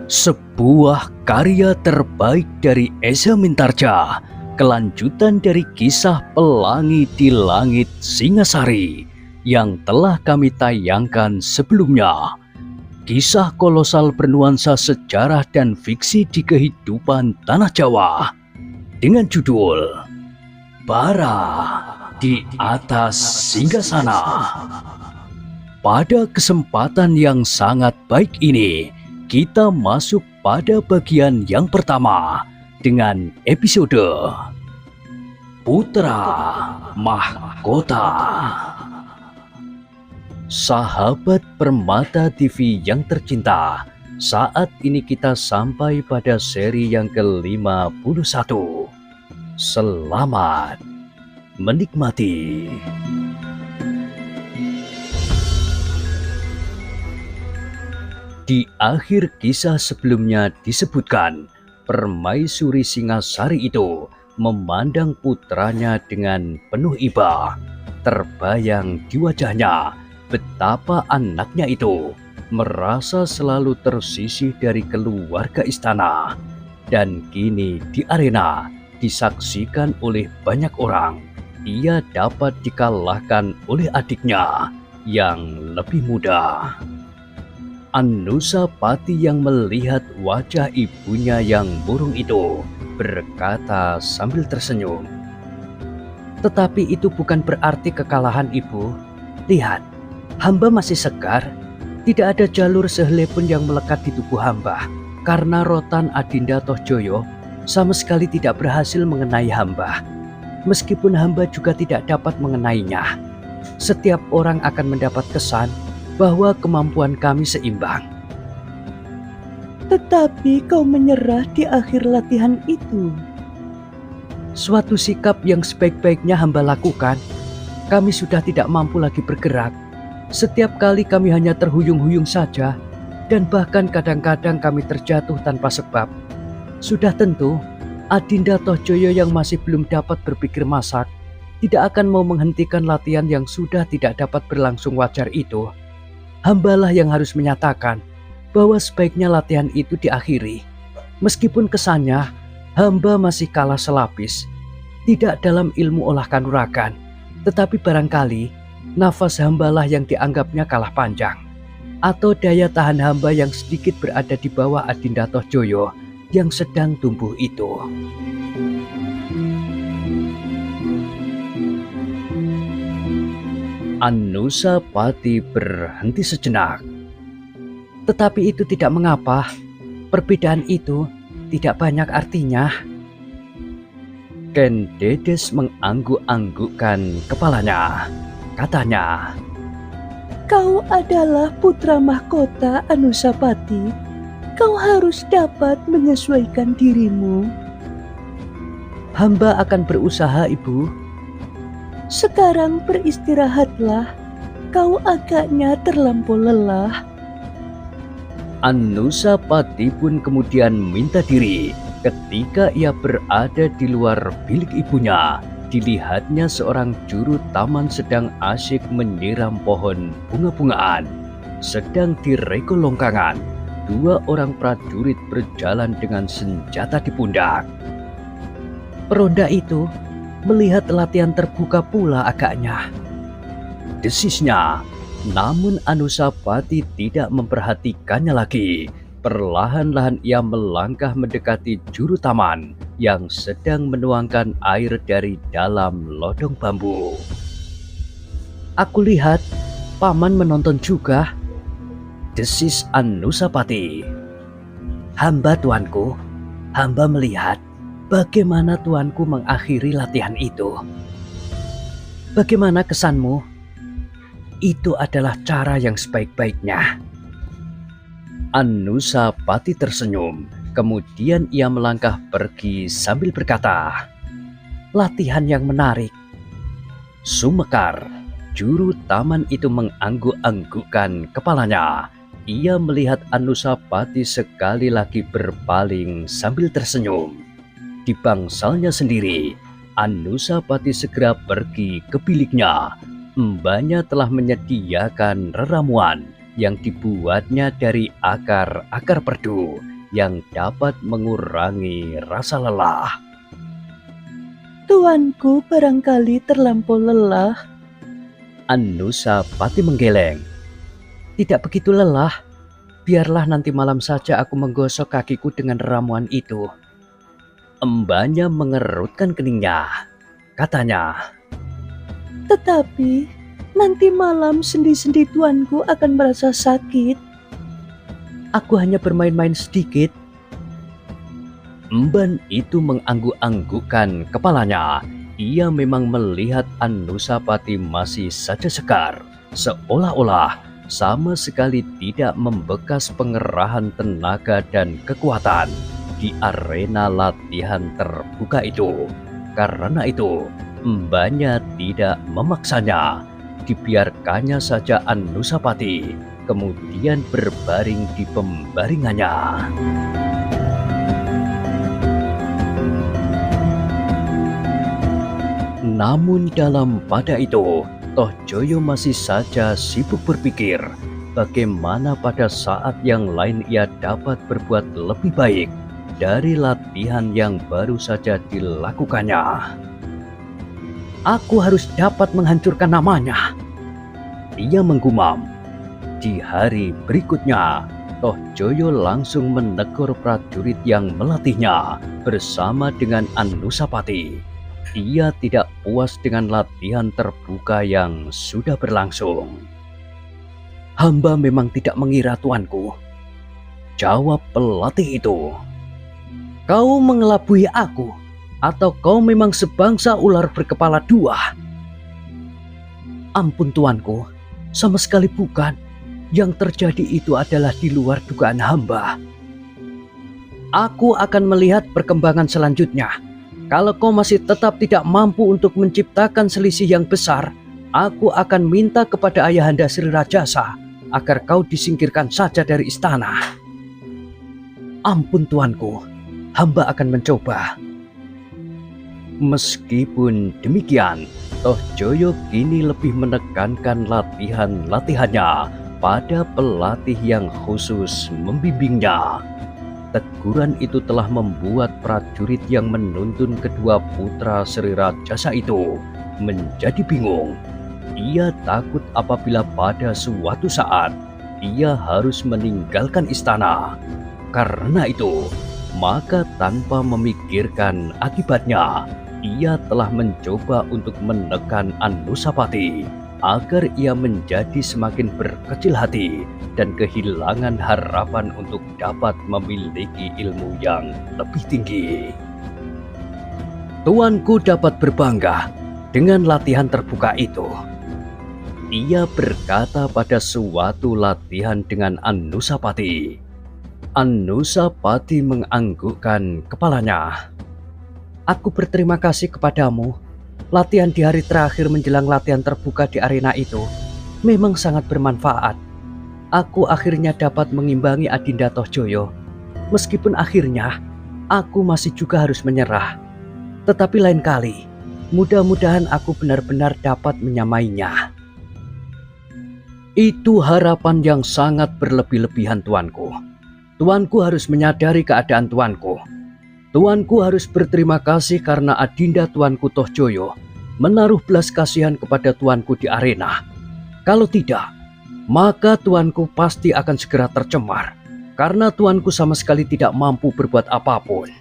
Sebuah karya terbaik dari Eza Mintarja, kelanjutan dari kisah Pelangi di Langit Singasari yang telah kami tayangkan sebelumnya. Kisah kolosal bernuansa sejarah dan fiksi di kehidupan tanah Jawa dengan judul Bara di Atas Singgasana. Pada kesempatan yang sangat baik ini, kita masuk pada bagian yang pertama dengan episode Putra Mahkota. Sahabat Permata TV yang tercinta, saat ini kita sampai pada seri yang ke-51. Selamat menikmati. Di akhir kisah sebelumnya disebutkan, Permaisuri Singasari itu memandang putranya dengan penuh iba. Terbayang di wajahnya betapa anaknya itu merasa selalu tersisih dari keluarga istana. Dan kini di arena disaksikan oleh banyak orang, ia dapat dikalahkan oleh adiknya yang lebih muda. Anusapati yang melihat wajah ibunya yang murung itu berkata sambil tersenyum, "Tetapi itu bukan berarti kekalahan, Ibu. Lihat, hamba masih segar. Tidak ada jalur sehelai pun yang melekat di tubuh hamba, karena rotan Adinda Tohjoyo sama sekali tidak berhasil mengenai hamba. Meskipun hamba juga tidak dapat mengenainya. Setiap orang akan mendapat kesan bahwa kemampuan kami seimbang." Tetapi kau menyerah di akhir latihan itu. Suatu sikap yang sebaik-baiknya hamba lakukan. Kami sudah tidak mampu lagi bergerak. Setiap kali kami hanya terhuyung-huyung saja, dan bahkan kadang-kadang kami terjatuh tanpa sebab. Sudah tentu, Adinda Tohjoyo yang masih belum dapat berpikir masak tidak akan mau menghentikan latihan yang sudah tidak dapat berlangsung wajar itu. Hambalah yang harus menyatakan bahwa sebaiknya latihan itu diakhiri. Meskipun kesannya hamba masih kalah selapis, tidak dalam ilmu olah kanuragan, tetapi barangkali nafas hambalah yang dianggapnya kalah panjang, atau daya tahan hamba yang sedikit berada di bawah Adinda Tohjoyo yang sedang tumbuh itu. Anusapati berhenti sejenak. Tetapi itu tidak mengapa. Perbedaan itu tidak banyak artinya. Ken Dedes mengangguk-anggukkan kepalanya. Katanya, Kau adalah putra mahkota, Anusapati. Kau harus dapat menyesuaikan dirimu. hamba akan berusaha, Ibu. Sekarang beristirahatlah. Kau agaknya terlampau lelah. Anusapati pun kemudian minta diri. Ketika ia berada di luar bilik ibunya, dilihatnya seorang juru taman sedang asyik menyiram pohon bunga-bungaan. Sedang di rego longkangan, dua orang prajurit berjalan dengan senjata di pundak. Peronda itu melihat latihan terbuka pula agaknya. Desisnya, namun Anusapati tidak memperhatikannya lagi. Perlahan-lahan ia melangkah mendekati juru taman yang sedang menuangkan air dari dalam lodong bambu. "Aku lihat paman menonton juga," desis Anusapati. "Hamba, tuanku, hamba melihat bagaimana tuanku mengakhiri latihan itu. Bagaimana kesanmu?" "Itu adalah cara yang sebaik-baiknya." Anusapati tersenyum, kemudian ia melangkah pergi sambil berkata, "Latihan yang menarik." Sumekar, juru taman itu mengangguk-anggukkan kepalanya. Ia melihat Anusapati sekali lagi berpaling sambil tersenyum. Di bangsalnya sendiri, Anusapati segera pergi ke biliknya. Mbaknya telah menyediakan reramuan yang dibuatnya dari akar-akar perdu yang dapat mengurangi rasa lelah. Tuanku barangkali terlampau lelah. Anusapati menggeleng. Tidak begitu lelah. Biarlah nanti malam saja aku menggosok kakiku dengan ramuan itu. Mbaknya mengerutkan keningnya. Katanya, Tetapi nanti malam sendi-sendi tuanku akan merasa sakit. aku hanya bermain-main sedikit. Emban itu mengangguk-anggukkan kepalanya. Ia memang melihat Anusapati masih saja segar, seolah-olah sama sekali tidak membekas pengerahan tenaga dan kekuatan di arena latihan terbuka itu. Karena itu, mbaknya tidak memaksanya. Dibiarkannya saja Anusapati, kemudian berbaring di pembaringannya. Namun dalam pada itu, Tohjoyo masih saja sibuk berpikir bagaimana pada saat yang lain ia dapat berbuat lebih baik dari latihan yang baru saja dilakukannya. Aku harus dapat menghancurkan namanya. Ia menggumam. Di hari berikutnya, Tohjoyo langsung menegur prajurit yang melatihnya bersama dengan Anusapati. Ia tidak puas dengan latihan terbuka yang sudah berlangsung. Hamba memang tidak mengira tuanku, jawab pelatih itu. Kau mengelabui aku, atau kau memang sebangsa ular berkepala dua? Ampun tuanku, sama sekali bukan. Yang terjadi itu adalah di luar dugaan hamba. Aku akan melihat perkembangan selanjutnya. Kalau kau masih tetap tidak mampu untuk menciptakan selisih yang besar, aku akan minta kepada Ayahanda Sri Rajasa agar kau disingkirkan saja dari istana. Ampun tuanku, hamba akan mencoba. Meskipun demikian, Tohjoyo kini lebih menekankan latihannya pada pelatih yang khusus membimbingnya. Teguran itu telah membuat prajurit yang menuntun kedua putra Sri Rajasa itu menjadi bingung. Ia takut apabila pada suatu saat ia harus meninggalkan istana. Karena itu, maka tanpa memikirkan akibatnya, ia telah mencoba untuk menekan Anusapati agar ia menjadi semakin berkecil hati dan kehilangan harapan untuk dapat memiliki ilmu yang lebih tinggi. Tuanku dapat berbangga dengan latihan terbuka itu. Ia berkata pada suatu latihan dengan Anusapati. Anusapati menganggukkan kepalanya. Aku berterima kasih kepadamu. Latihan di hari terakhir menjelang latihan terbuka di arena itu memang sangat bermanfaat. Aku akhirnya dapat mengimbangi Adinda Tohjoyo. Meskipun akhirnya aku masih juga harus menyerah. Tetapi lain kali, mudah-mudahan aku benar-benar dapat menyamainya. Itu harapan yang sangat berlebih-lebihan tuanku. Tuanku harus menyadari keadaan tuanku. Tuanku harus berterima kasih karena Adinda tuanku Tohjoyo menaruh belas kasihan kepada tuanku di arena. Kalau tidak, maka tuanku pasti akan segera tercemar karena tuanku sama sekali tidak mampu berbuat apapun.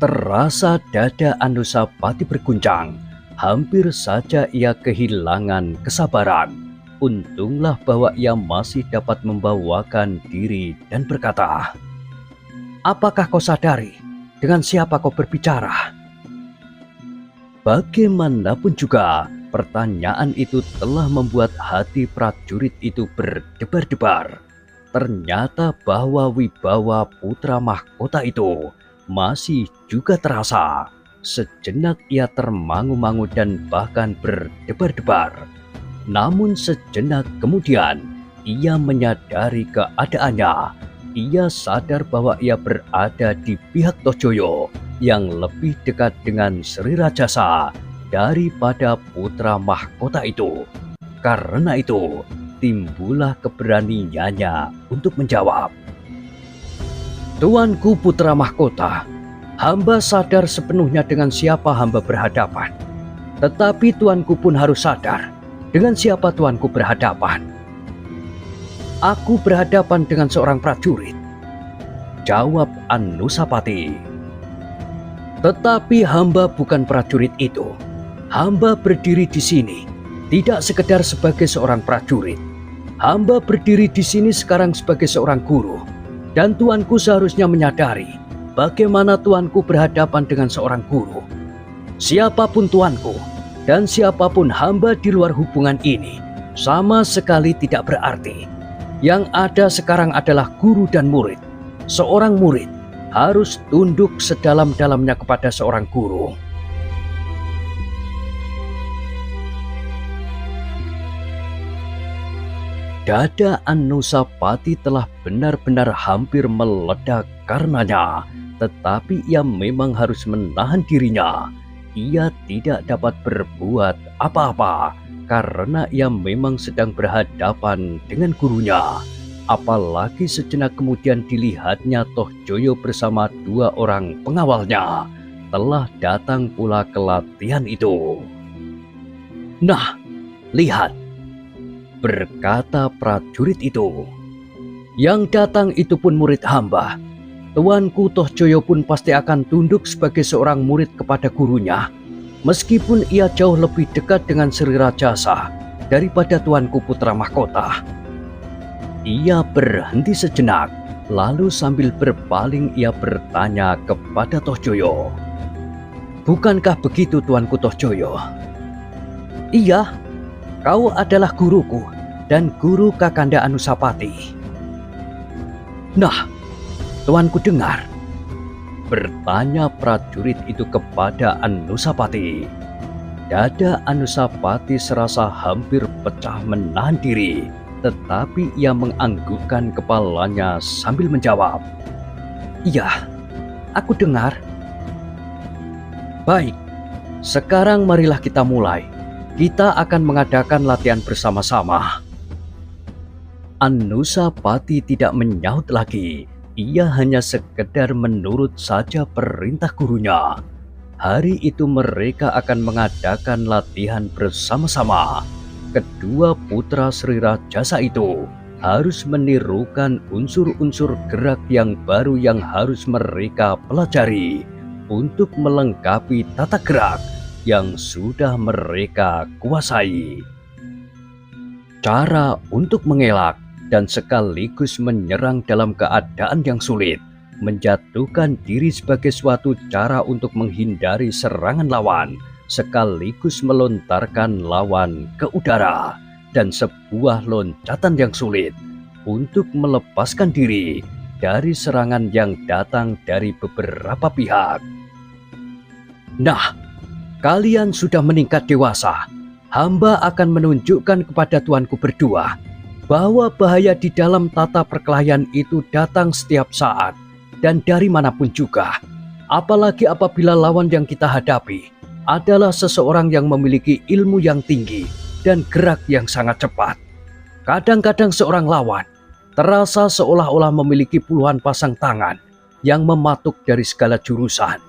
Terasa dada Anusapati berguncang. Hampir saja ia kehilangan kesabaran. Untunglah bahwa ia masih dapat membawakan diri dan berkata, apakah kau sadari dengan siapa kau berbicara? Bagaimanapun juga, pertanyaan itu telah membuat hati prajurit itu berdebar-debar. Ternyata bahwa wibawa putra mahkota itu masih juga terasa. Sejenak ia termangu-mangu dan bahkan berdebar-debar. Namun sejenak kemudian, ia menyadari keadaannya. Ia sadar bahwa ia berada di pihak Tohjoyo yang lebih dekat dengan Sri Rajasa daripada putra mahkota itu. Karena itu, timbullah keberaniannya untuk menjawab. Tuanku putra mahkota, hamba sadar sepenuhnya dengan siapa hamba berhadapan. Tetapi tuanku pun harus sadar dengan siapa tuanku berhadapan. Aku berhadapan dengan seorang prajurit, jawab Anusapati. Tetapi hamba bukan prajurit itu. Hamba berdiri di sini tidak sekedar sebagai seorang prajurit. Hamba berdiri di sini sekarang sebagai seorang guru. Dan tuanku seharusnya menyadari bagaimana tuanku berhadapan dengan seorang guru. Siapapun tuanku dan siapapun hamba di luar hubungan ini sama sekali tidak berarti. Yang ada sekarang adalah guru dan murid. Seorang murid harus tunduk sedalam-dalamnya kepada seorang guru. Dada Anusapati telah benar-benar hampir meledak karenanya, tetapi ia memang harus menahan dirinya. Ia tidak dapat berbuat apa-apa karena ia memang sedang berhadapan dengan gurunya. Apalagi sejenak kemudian dilihatnya Tohjoyo bersama 2 orang pengawalnya telah datang pula ke latihan itu. Nah, lihat, berkata prajurit itu. Yang datang itu pun murid hamba. Tuanku Tohjoyo pun pasti akan tunduk sebagai seorang murid kepada gurunya, meskipun ia jauh lebih dekat dengan Sri Rajasa daripada tuanku putra mahkota. Ia berhenti sejenak, lalu sambil berpaling ia bertanya kepada Tohjoyo. Bukankah begitu tuanku Tohjoyo? Iya, kau adalah guruku dan guru Kakanda Anusapati. Nah, tuanku dengar, bertanya prajurit itu kepada Anusapati. Dada Anusapati serasa hampir pecah menahan diri, tetapi ia menganggukkan kepalanya sambil menjawab, "Iya, aku dengar." Baik, sekarang marilah kita mulai. Kita akan mengadakan latihan bersama-sama. Anusapati tidak menyaut lagi. Ia hanya sekedar menurut saja perintah gurunya. Hari itu mereka akan mengadakan latihan bersama-sama. Kedua putra Sri Rajasa itu harus menirukan unsur-unsur gerak yang baru yang harus mereka pelajari untuk melengkapi tata gerak yang sudah mereka kuasai. Cara untuk mengelak dan sekaligus menyerang dalam keadaan yang sulit, menjatuhkan diri sebagai suatu cara untuk menghindari serangan lawan, sekaligus melontarkan lawan ke udara, dan sebuah loncatan yang sulit untuk melepaskan diri dari serangan yang datang dari beberapa pihak. Nah, kalian sudah meningkat dewasa. Hamba akan menunjukkan kepada tuanku berdua bahwa bahaya di dalam tata perkelahian itu datang setiap saat dan dari manapun juga. Apalagi apabila lawan yang kita hadapi adalah seseorang yang memiliki ilmu yang tinggi dan gerak yang sangat cepat. Kadang-kadang seorang lawan terasa seolah-olah memiliki puluhan pasang tangan yang mematuk dari segala jurusan.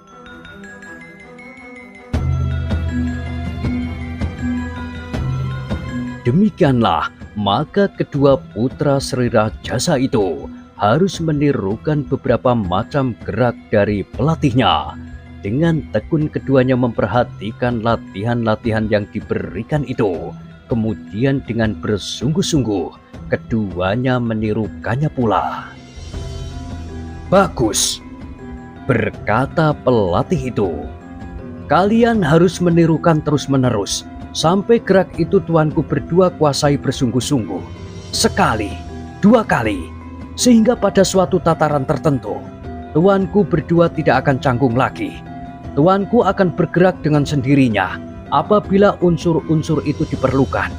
Demikianlah, maka kedua putra Sri Rajasa itu harus menirukan beberapa macam gerak dari pelatihnya. Dengan tekun keduanya memperhatikan latihan-latihan yang diberikan itu. Kemudian dengan bersungguh-sungguh, keduanya menirukannya pula. Bagus, berkata pelatih itu. Kalian harus menirukan terus-menerus, sampai gerak itu tuanku berdua kuasai bersungguh-sungguh. Sekali, 2 kali, sehingga pada suatu tataran tertentu, tuanku berdua tidak akan canggung lagi. Tuanku akan bergerak dengan sendirinya apabila unsur-unsur itu diperlukan.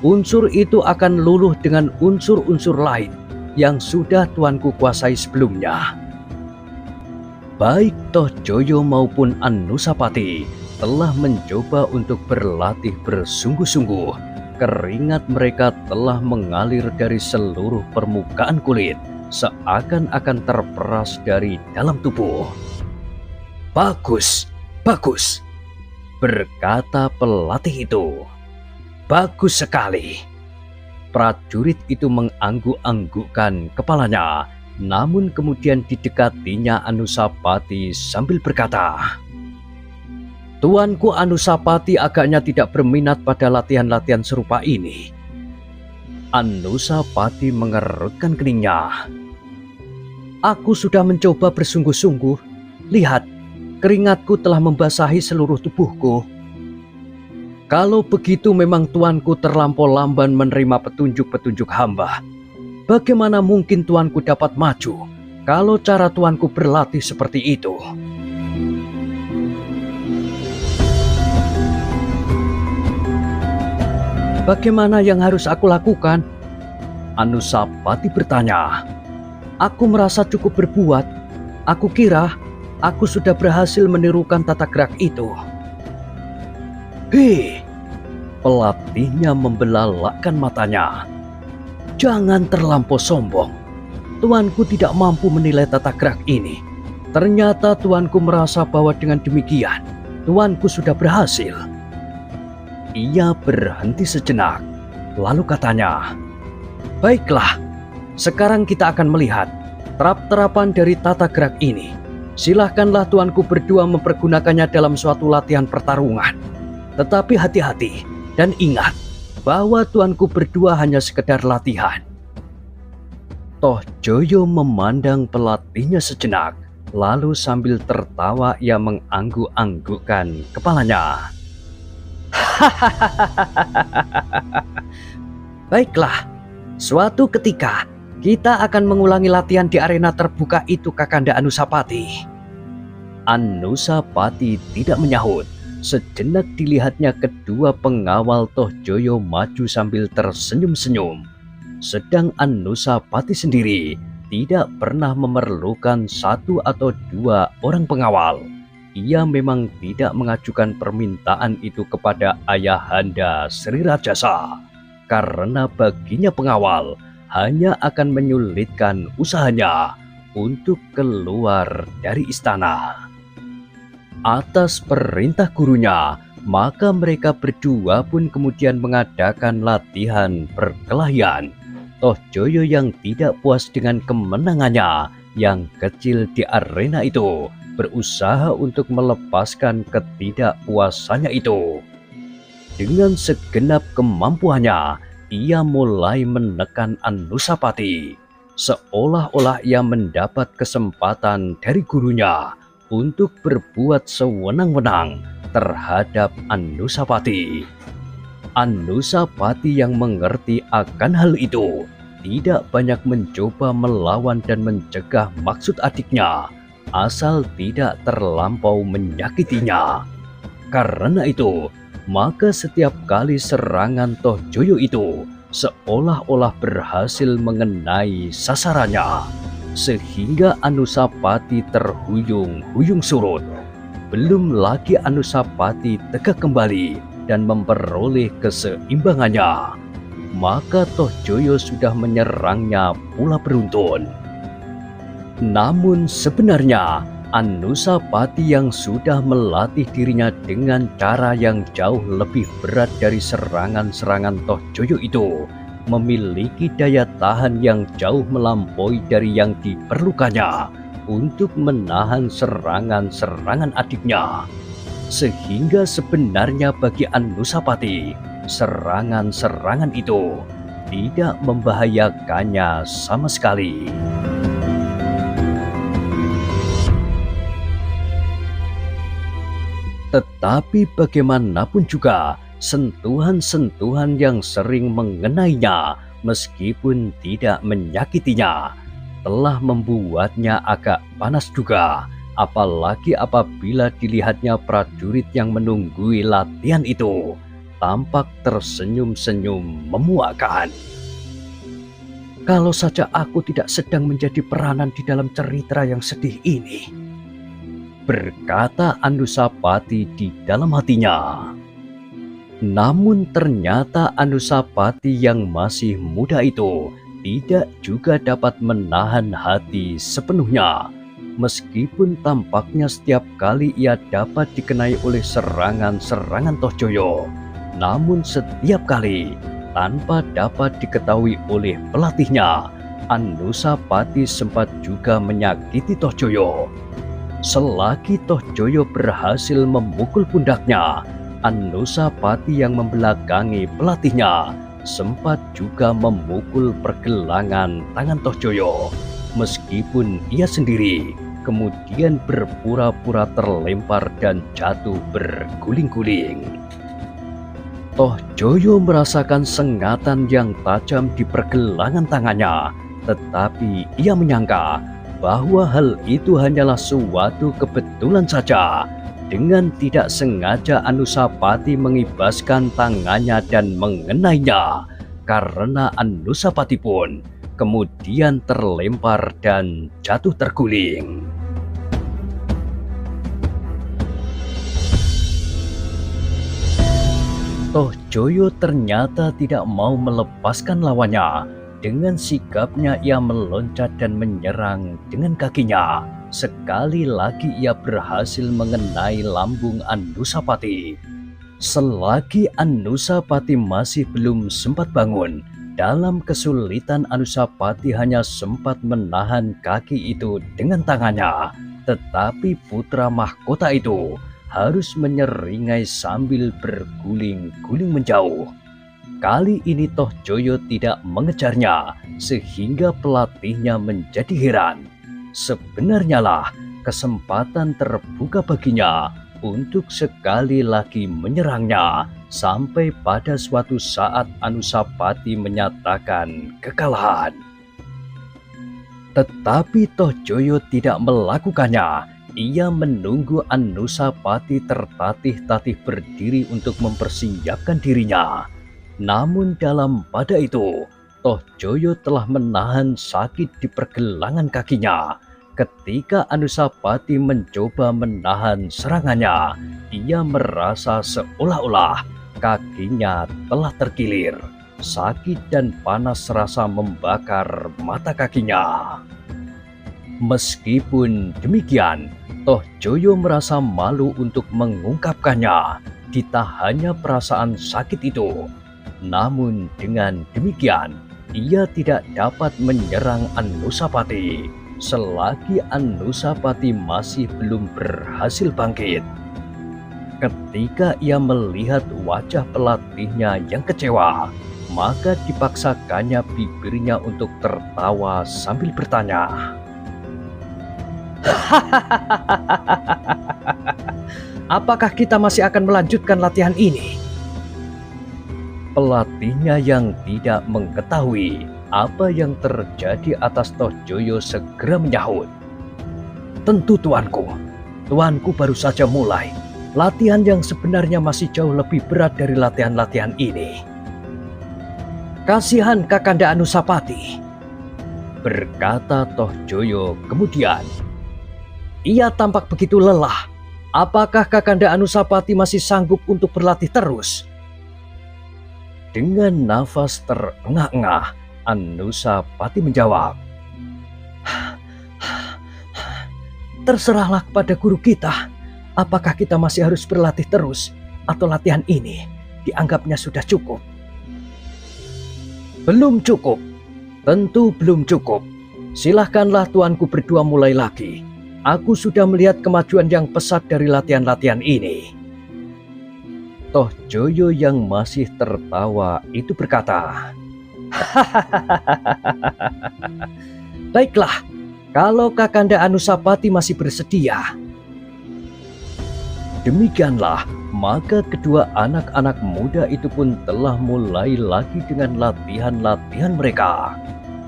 Unsur itu akan luluh dengan unsur-unsur lain yang sudah tuanku kuasai sebelumnya. Baik Tohjoyo maupun Anusapati telah mencoba untuk berlatih bersungguh-sungguh. Keringat mereka telah mengalir dari seluruh permukaan kulit, seakan-akan terperas dari dalam tubuh. "Bagus, bagus," berkata pelatih itu. "Bagus sekali." Prajurit itu mengangguk-anggukkan kepalanya, namun kemudian didekatinya Anusapati sambil berkata, "Tuanku Anusapati agaknya tidak berminat pada latihan-latihan serupa ini." Anusapati mengerutkan keningnya. "Aku sudah mencoba bersungguh-sungguh. Lihat, keringatku telah membasahi seluruh tubuhku." "Kalau begitu memang tuanku terlampau lamban menerima petunjuk-petunjuk hamba. Bagaimana mungkin tuanku dapat maju kalau cara tuanku berlatih seperti itu?" "Bagaimana yang harus aku lakukan?" Anusapati bertanya. "Aku merasa cukup berbuat. Aku kira aku sudah berhasil menirukan tata gerak itu." "Hei!" Pelatihnya membelalakkan matanya. "Jangan terlampau sombong. Tuanku tidak mampu menilai tata gerak ini. Ternyata tuanku merasa bahwa dengan demikian tuanku sudah berhasil." Ia berhenti sejenak, lalu katanya, "Baiklah, sekarang kita akan melihat terap-terapan dari tata gerak ini. Silahkanlah tuanku berdua mempergunakannya dalam suatu latihan pertarungan. Tetapi hati-hati dan ingat bahwa tuanku berdua hanya sekedar latihan." Tohjoyo memandang pelatihnya sejenak, lalu sambil tertawa ia mengangguk-anggukkan kepalanya. "Baiklah, suatu ketika kita akan mengulangi latihan di arena terbuka itu, Kakanda Anusapati." Anusapati tidak menyahut. Sejenak dilihatnya kedua pengawal Tohjoyo maju sambil tersenyum-senyum. Sedang Anusapati sendiri tidak pernah memerlukan satu atau dua orang pengawal. Ia memang tidak mengajukan permintaan itu kepada Ayahanda Sri Rajasa, karena baginya pengawal hanya akan menyulitkan usahanya untuk keluar dari istana. Atas perintah gurunya, maka mereka berdua pun kemudian mengadakan latihan perkelahian. Tohjoyo yang tidak puas dengan kemenangannya yang kecil di arena itu berusaha untuk melepaskan ketidakpuasannya itu. Dengan segenap kemampuannya, ia mulai menekan Anusapati, seolah-olah ia mendapat kesempatan dari gurunya untuk berbuat sewenang-wenang terhadap Anusapati. Anusapati yang mengerti akan hal itu tidak banyak mencoba melawan dan mencegah maksud adiknya, asal tidak terlampau menyakitinya. Karena itu, maka setiap kali serangan Tohjoyo itu seolah-olah berhasil mengenai sasarannya, sehingga Anusapati terhuyung-huyung surut. Belum lagi Anusapati tegak kembali dan memperoleh keseimbangannya, maka Tohjoyo sudah menyerangnya pula beruntun. Namun sebenarnya Anusapati yang sudah melatih dirinya dengan cara yang jauh lebih berat dari serangan-serangan Tohjoyo itu memiliki daya tahan yang jauh melampaui dari yang diperlukannya untuk menahan serangan-serangan adiknya. Sehingga sebenarnya bagi Anusapati, serangan-serangan itu tidak membahayakannya sama sekali. Tetapi bagaimanapun juga, sentuhan-sentuhan yang sering mengenainya meskipun tidak menyakitinya telah membuatnya agak panas juga, apalagi apabila dilihatnya prajurit yang menunggui latihan itu tampak tersenyum-senyum memuakkan. "Kalau saja aku tidak sedang menjadi peranan di dalam cerita yang sedih ini," berkata Anusapati di dalam hatinya. Namun ternyata Anusapati yang masih muda itu tidak juga dapat menahan hati sepenuhnya. Meskipun tampaknya setiap kali ia dapat dikenai oleh serangan-serangan Tohjoyo, namun setiap kali tanpa dapat diketahui oleh pelatihnya, Anusapati sempat juga menyakiti Tohjoyo. Selagi Tohjoyo berhasil memukul pundaknya, Anusapati yang membelakangi pelatihnya sempat juga memukul pergelangan tangan Tohjoyo. Meskipun ia sendiri kemudian berpura-pura terlempar dan jatuh berguling-guling. Tohjoyo merasakan sengatan yang tajam di pergelangan tangannya, tetapi ia menyangka bahwa hal itu hanyalah suatu kebetulan saja. Dengan tidak sengaja Anusapati mengibaskan tangannya dan mengenainya, karena Anusapati pun kemudian terlempar dan jatuh terguling. Tohjoyo ternyata tidak mau melepaskan lawannya. Dengan sigapnya ia meloncat dan menyerang dengan kakinya. Sekali lagi ia berhasil mengenai lambung Anusapati. Selagi Anusapati masih belum sempat bangun, dalam kesulitan Anusapati hanya sempat menahan kaki itu dengan tangannya. Tetapi putra mahkota itu harus menyeringai sambil berguling-guling menjauh. Kali ini Tohjoyo tidak mengejarnya, sehingga pelatihnya menjadi heran. Sebenarnya lah kesempatan terbuka baginya untuk sekali lagi menyerangnya, sampai pada suatu saat Anusapati menyatakan kekalahan. Tetapi Tohjoyo tidak melakukannya. Ia menunggu Anusapati tertatih-tatih berdiri untuk mempersiapkan dirinya. Namun dalam pada itu, Tohjoyo telah menahan sakit di pergelangan kakinya. Ketika Anusapati mencoba menahan serangannya, ia merasa seolah-olah kakinya telah terkilir. Sakit dan panas serasa membakar mata kakinya. Meskipun demikian, Tohjoyo merasa malu untuk mengungkapkannya. Ditahannya perasaan sakit itu. Namun dengan demikian, ia tidak dapat menyerang Anusapati selagi Anusapati masih belum berhasil bangkit. Ketika ia melihat wajah pelatihnya yang kecewa, maka dipaksakannya bibirnya untuk tertawa sambil bertanya, "Apakah kita masih akan melanjutkan latihan ini?" Pelatihnya yang tidak mengetahui apa yang terjadi atas Tohjoyo segera menyahut, "Tentu tuanku, tuanku baru saja mulai. Latihan yang sebenarnya masih jauh lebih berat dari latihan-latihan ini." "Kasihan Kakanda Anusapati," berkata Tohjoyo kemudian. "Ia tampak begitu lelah. Apakah Kakanda Anusapati masih sanggup untuk berlatih terus?" Dengan nafas terengah-engah, Anusapati menjawab, "Terserahlah kepada guru kita. Apakah kita masih harus berlatih terus atau latihan ini dianggapnya sudah cukup?" "Belum cukup. Tentu belum cukup. Silahkanlah tuanku berdua mulai lagi. Aku sudah melihat kemajuan yang pesat dari latihan-latihan ini." Tohjoyo yang masih tertawa itu berkata, "Baiklah, kalau Kakanda Anusapati masih bersedia." Demikianlah, maka kedua anak-anak muda itu pun telah mulai lagi dengan latihan-latihan mereka.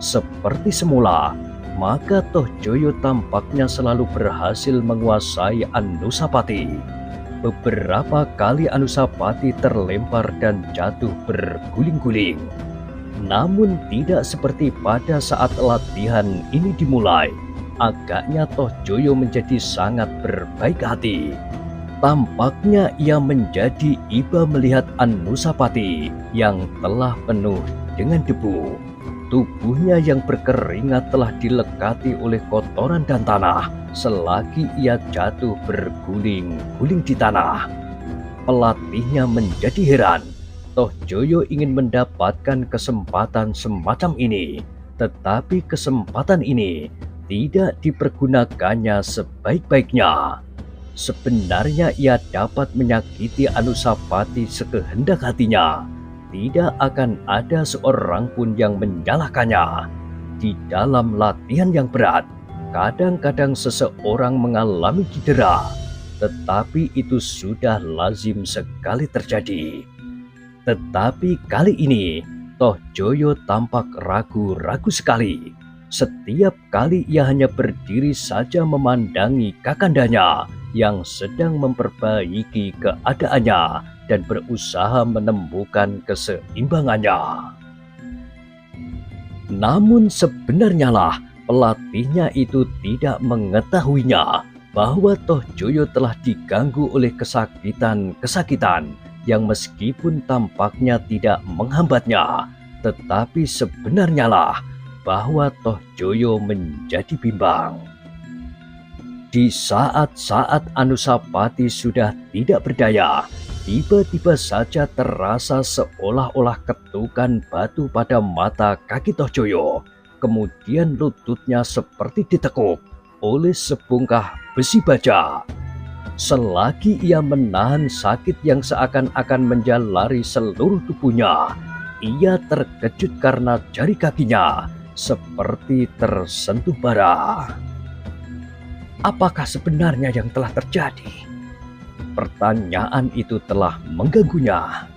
Seperti semula, maka Tohjoyo tampaknya selalu berhasil menguasai Anusapati. Beberapa kali Anusapati terlempar dan jatuh berguling-guling. Namun tidak seperti pada saat latihan ini dimulai. Agaknya Tohjoyo menjadi sangat berbaik hati. Tampaknya ia menjadi iba melihat Anusapati yang telah penuh dengan debu. Tubuhnya yang berkeringat telah dilekati oleh kotoran dan tanah selagi ia jatuh berguling-guling di tanah. Pelatihnya menjadi heran. Toh Joyo ingin mendapatkan kesempatan semacam ini, tetapi kesempatan ini tidak dipergunakannya sebaik-baiknya. Sebenarnya ia dapat menyakiti Anusapati sekehendak hatinya. Tidak akan ada seorang pun yang menyalahkannya. Di dalam latihan yang berat, kadang-kadang seseorang mengalami cedera, tetapi itu sudah lazim sekali terjadi. Tetapi kali ini, Toh Joyo tampak ragu-ragu sekali. Setiap kali ia hanya berdiri saja memandangi kakandanya yang sedang memperbaiki keadaannya dan berusaha menemukan keseimbangannya. Namun sebenarnya lah pelatihnya itu tidak mengetahuinya bahwa Toh Joyo telah diganggu oleh kesakitan yang meskipun tampaknya tidak menghambatnya, tetapi sebenarnya lah bahwa Toh Joyo menjadi bimbang. Di saat-saat Anusapati sudah tidak berdaya, tiba-tiba saja terasa seolah-olah ketukan batu pada mata kaki Toh Joyo. Kemudian lututnya seperti ditekuk oleh sebongkah besi baja. Selagi ia menahan sakit yang seakan-akan menjalari seluruh tubuhnya, ia terkejut karena jari kakinya seperti tersentuh bara. Apakah sebenarnya yang telah terjadi? Pertanyaan itu telah mengganggunya.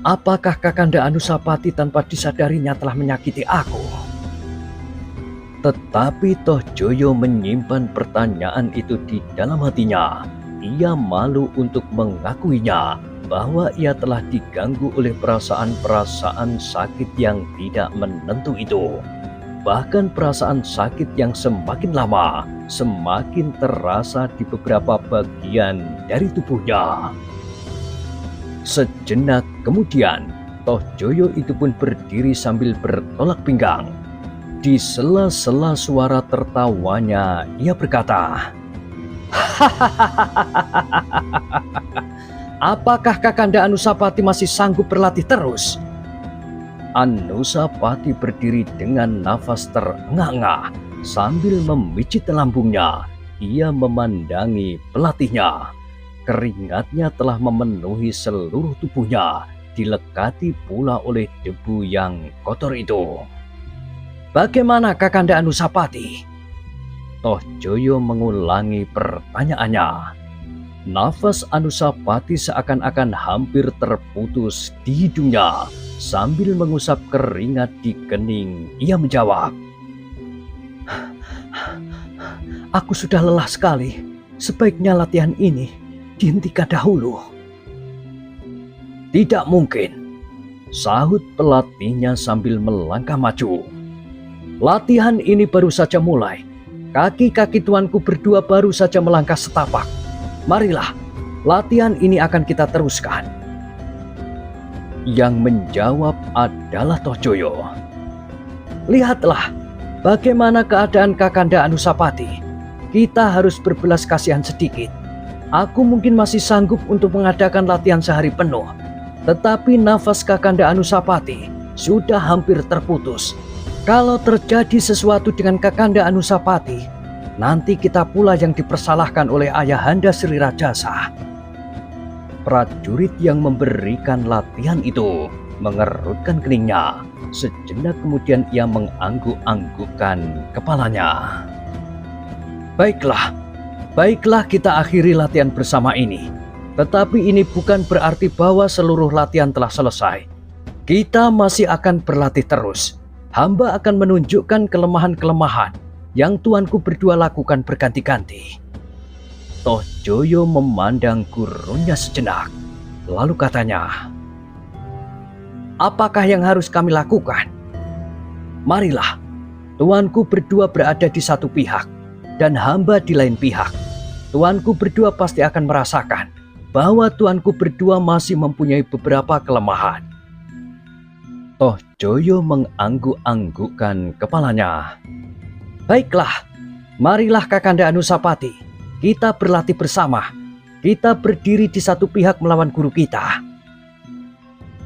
Apakah Kakanda Anusapati tanpa disadarinya telah menyakiti aku? Tetapi Toh Joyo menyimpan pertanyaan itu di dalam hatinya. Ia malu untuk mengakuinya bahwa ia telah diganggu oleh perasaan-perasaan sakit yang tidak menentu itu. Bahkan perasaan sakit yang semakin lama semakin terasa di beberapa bagian dari tubuhnya. Sejenak kemudian, Toh Joyo itu pun berdiri sambil bertolak pinggang. Di sela-sela suara tertawanya, ia berkata, "Apakah Kakanda Anusapati masih sanggup berlatih terus?" Anusapati berdiri dengan nafas terengah-engah sambil memijit lambungnya. Ia memandangi pelatihnya. Keringatnya telah memenuhi seluruh tubuhnya, dilekati pula oleh debu yang kotor itu. "Bagaimana Kakanda Anusapati?" Toh Joyo mengulangi pertanyaannya. Nafas Anusapati seakan-akan hampir terputus di hidungnya. Sambil mengusap keringat di kening, ia menjawab, "Aku sudah lelah sekali. Sebaiknya latihan ini dihentikan dahulu." "Tidak mungkin," sahut pelatihnya sambil melangkah maju. "Latihan ini baru saja mulai. Kaki-kaki tuanku berdua baru saja melangkah setapak. Marilah, latihan ini akan kita teruskan." Yang menjawab adalah Toh Joyo. "Lihatlah bagaimana keadaan Kakanda Anusapati. Kita harus berbelas kasihan sedikit. Aku mungkin masih sanggup untuk mengadakan latihan sehari penuh. Tetapi nafas Kakanda Anusapati sudah hampir terputus. Kalau terjadi sesuatu dengan Kakanda Anusapati, nanti kita pula yang dipersalahkan oleh Ayahanda Sri Rajasa." Prajurit yang memberikan latihan itu mengerutkan keningnya. Sejenak kemudian ia mengangguk-anggukkan kepalanya. Baiklah kita akhiri latihan bersama ini. Tetapi ini bukan berarti bahwa seluruh latihan telah selesai. Kita masih akan berlatih terus. Hamba akan menunjukkan kelemahan-kelemahan yang tuanku berdua lakukan berganti-ganti." Toh Joyo memandang gurunya sejenak, lalu katanya, "Apakah yang harus kami lakukan? Marilah, tuanku berdua berada di satu pihak dan hamba di lain pihak. Tuanku berdua pasti akan merasakan bahwa tuanku berdua masih mempunyai beberapa kelemahan." Toh Joyo mengangguk-anggukkan kepalanya. Baiklah, marilah Kakanda Anusapati, kita berlatih bersama. Kita berdiri di satu pihak melawan guru kita.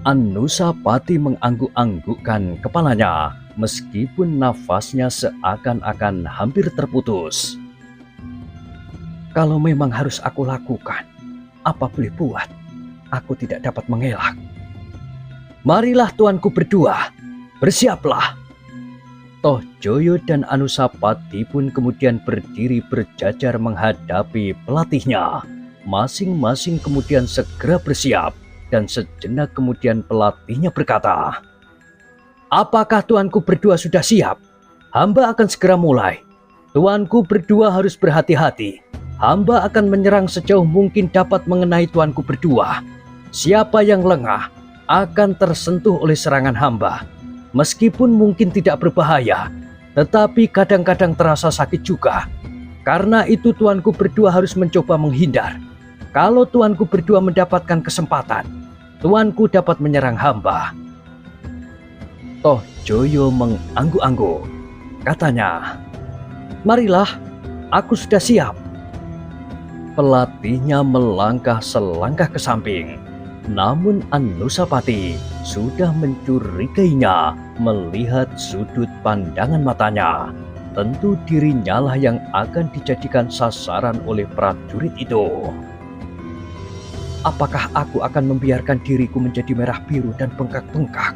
Anusapati mengangguk-anggukkan kepalanya, meskipun nafasnya seakan-akan hampir terputus. Kalau memang harus aku lakukan, apa boleh buat? Aku tidak dapat mengelak. Marilah tuanku berdua, bersiaplah. Toh Joyo dan Anusapati pun kemudian berdiri berjajar menghadapi pelatihnya. Masing-masing kemudian segera bersiap, dan sejenak kemudian pelatihnya berkata, apakah tuanku berdua sudah siap? Hamba akan segera mulai. Tuanku berdua harus berhati-hati. Hamba akan menyerang sejauh mungkin dapat mengenai tuanku berdua. Siapa yang lengah akan tersentuh oleh serangan hamba. Meskipun mungkin tidak berbahaya, tetapi kadang-kadang terasa sakit juga. Karena itu tuanku berdua harus mencoba menghindar. Kalau tuanku berdua mendapatkan kesempatan, tuanku dapat menyerang hamba. Toh Joyo mengangguk-angguk. Katanya, marilah, aku sudah siap. Pelatihnya melangkah selangkah ke samping. Namun Anusapati sudah mencurigainya melihat sudut pandangan matanya. Tentu dirinya lah yang akan dijadikan sasaran oleh prajurit itu. Apakah aku akan membiarkan diriku menjadi merah biru dan bengkak-bengkak?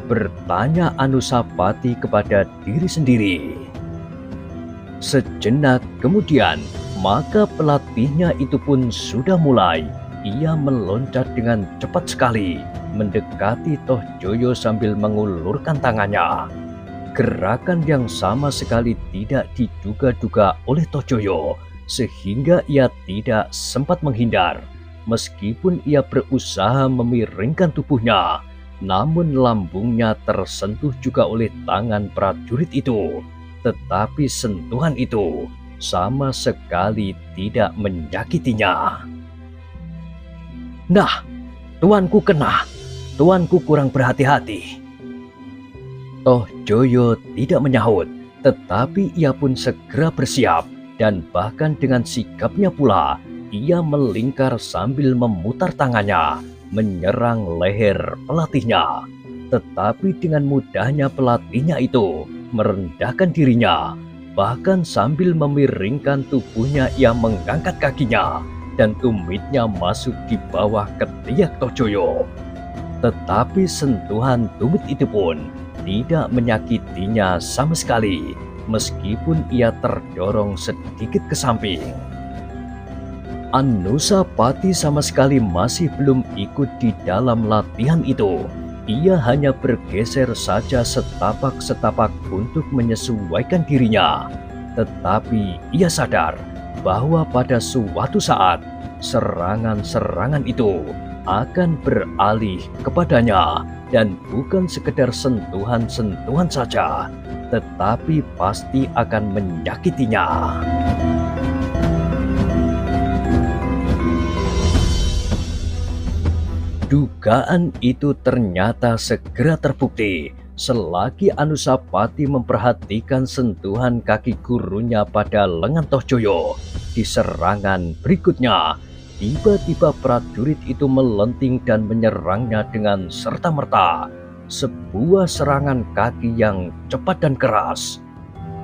Bertanya Anusapati kepada diri sendiri. Sejenak kemudian, maka pelatihnya itu pun sudah mulai. Ia meloncat dengan cepat sekali, mendekati Toh Joyo sambil mengulurkan tangannya. Gerakan yang sama sekali tidak diduga-duga oleh Toh Joyo, sehingga ia tidak sempat menghindar. Meskipun ia berusaha memiringkan tubuhnya, namun lambungnya tersentuh juga oleh tangan prajurit itu. Tetapi sentuhan itu sama sekali tidak menyakitinya. Nah, tuanku kena. Tuanku kurang berhati-hati. Toh Joyo tidak menyahut, tetapi ia pun segera bersiap, dan bahkan dengan sigapnya pula, ia melingkar sambil memutar tangannya, menyerang leher pelatihnya. Tetapi dengan mudahnya pelatihnya itu merendahkan dirinya, bahkan sambil memiringkan tubuhnya ia mengangkat kakinya, dan tumitnya masuk di bawah ketiak Toh Joyo. Tetapi sentuhan tumit itu pun tidak menyakitinya sama sekali, meskipun ia terdorong sedikit ke samping. Anusapati sama sekali masih belum ikut di dalam latihan itu. Ia hanya bergeser saja setapak-setapak untuk menyesuaikan dirinya. Tetapi ia sadar bahwa pada suatu saat serangan-serangan itu akan beralih kepadanya, dan bukan sekedar sentuhan-sentuhan saja, tetapi pasti akan menyakitinya. Dugaan itu ternyata segera terbukti selagi Anusapati memperhatikan sentuhan kaki gurunya pada lengan Toh Joyo. Di serangan berikutnya, tiba-tiba prajurit itu melenting dan menyerangnya dengan serta-merta. Sebuah serangan kaki yang cepat dan keras.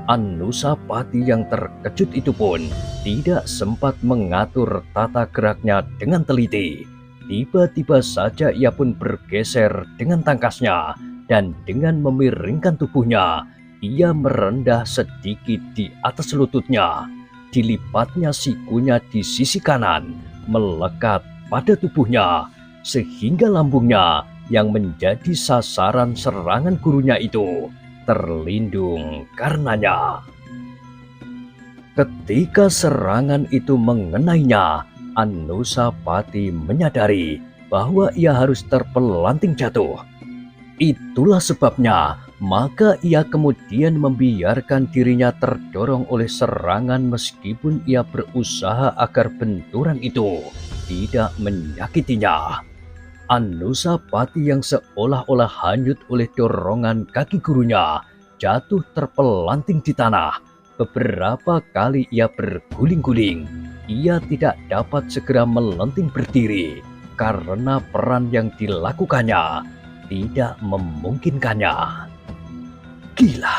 Anusapati yang terkejut itu pun tidak sempat mengatur tata geraknya dengan teliti. Tiba-tiba saja ia pun bergeser dengan tangkasnya, dan dengan memiringkan tubuhnya, ia merendah sedikit di atas lututnya. Dilipatnya sikunya di sisi kanan, melekat pada tubuhnya, sehingga lambungnya yang menjadi sasaran serangan gurunya itu terlindung karenanya. Ketika serangan itu mengenainya, Anusapati menyadari bahwa ia harus terpelanting jatuh. Itulah sebabnya maka ia kemudian membiarkan dirinya terdorong oleh serangan meskipun ia berusaha agar benturan itu tidak menyakitinya. Anusapati yang seolah-olah hanyut oleh dorongan kaki gurunya jatuh terpelanting di tanah. Beberapa kali ia berguling-guling. Ia tidak dapat segera melenting berdiri karena peran yang dilakukannya tidak memungkinkannya. Gila!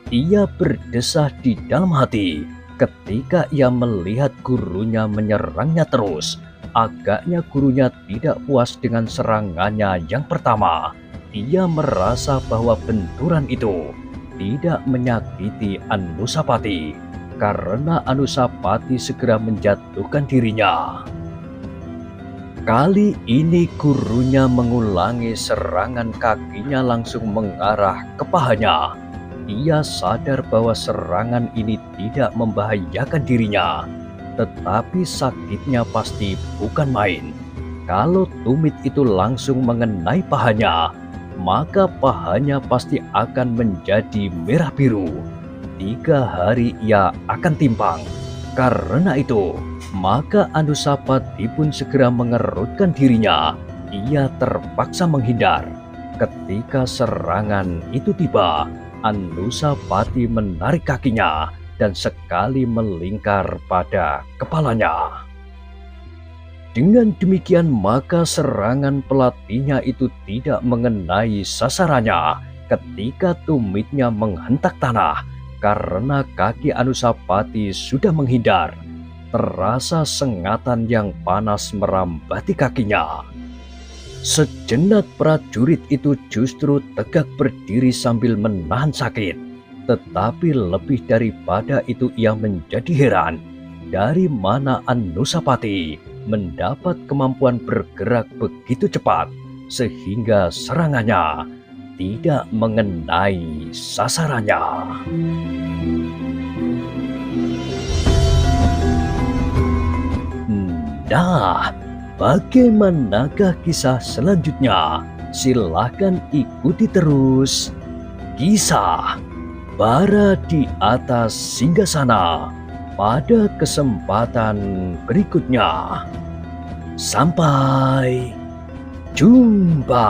Ia berdesah di dalam hati ketika ia melihat gurunya menyerangnya terus. Agaknya gurunya tidak puas dengan serangannya yang pertama. Ia merasa bahwa benturan itu tidak menyakiti Anusapati karena Anusapati segera menjatuhkan dirinya. Kali ini gurunya mengulangi serangan, kakinya langsung mengarah ke pahanya. Ia sadar bahwa serangan ini tidak membahayakan dirinya, tetapi sakitnya pasti bukan main. Kalau tumit itu langsung mengenai pahanya, maka pahanya pasti akan menjadi merah biru. 3 hari ia akan timpang. Karena itu, maka Anusapati pun segera mengerutkan dirinya. Ia terpaksa menghindar. Ketika serangan itu tiba, Anusapati menarik kakinya dan sekali melingkar pada kepalanya. Dengan demikian maka serangan pelatihnya itu tidak mengenai sasarannya ketika tumitnya menghentak tanah. Karena kaki Anusapati sudah menghindar, terasa sengatan yang panas merambati kakinya. Sejenak prajurit itu justru tegak berdiri sambil menahan sakit. Tetapi lebih daripada itu ia menjadi heran dari mana Anusapati mendapat kemampuan bergerak begitu cepat sehingga serangannya tidak mengenai sasarannya. Nah, bagaimanakah kisah selanjutnya? Silahkan ikuti terus kisah Bara di Atas Singgasana pada kesempatan berikutnya. Sampai jumpa.